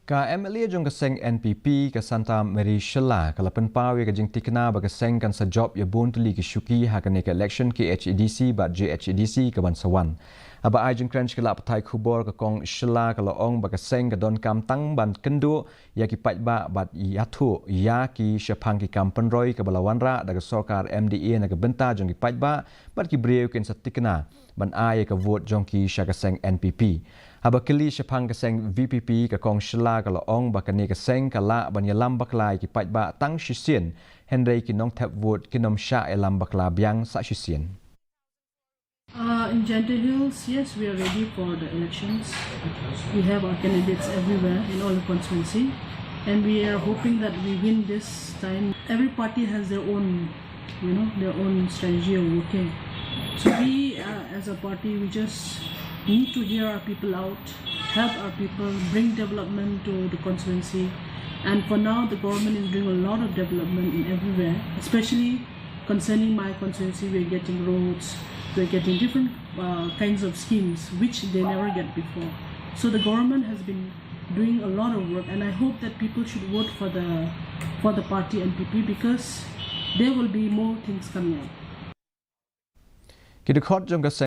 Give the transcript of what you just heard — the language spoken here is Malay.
Ka MLA Jong Seng NPP ke Santa Mary Shylla kalau Pynpaw ke Jingtikna bagi Seng kan sejob ya bun tuli ke syuki hakan ke election KHADC bat JHADC ke Bansawan. Aba ai jeng crunch ke lap thai khubor ke kong Shylla kalau ong bagi Seng ke don kam tang ban kendo ya ki pat ba bat yathu ya ki syapang ki kam penroi ke balawanra daga sarkar MDA na ke benta jong ki pat ba bat ki breu ken satikna ban ai ke vote jong ki syaka Seng NPP. Haba kili syapang ke Seng VPP ke kong Shylla kalau ong bakani ke Seng kala ban yalam baklai ki pat ba tang shisien Henry ki nong tap vote ki nom sha elam bakla biang sa shisien. In Gentle Hills, yes, we are ready for the elections. We have our candidates everywhere in all the constituency, and we are hoping that we win this time. Every party has their own, their own strategy of working. So we, as a party, we just need to hear our people out, help our people, bring development to the constituency. And for now, the government is doing a lot of development in everywhere, especially concerning my constituency. We're getting roads, we're getting different kinds of schemes which they never get before. So the government has been doing a lot of work, and I hope that people should vote for the party NPP because there will be more things coming up.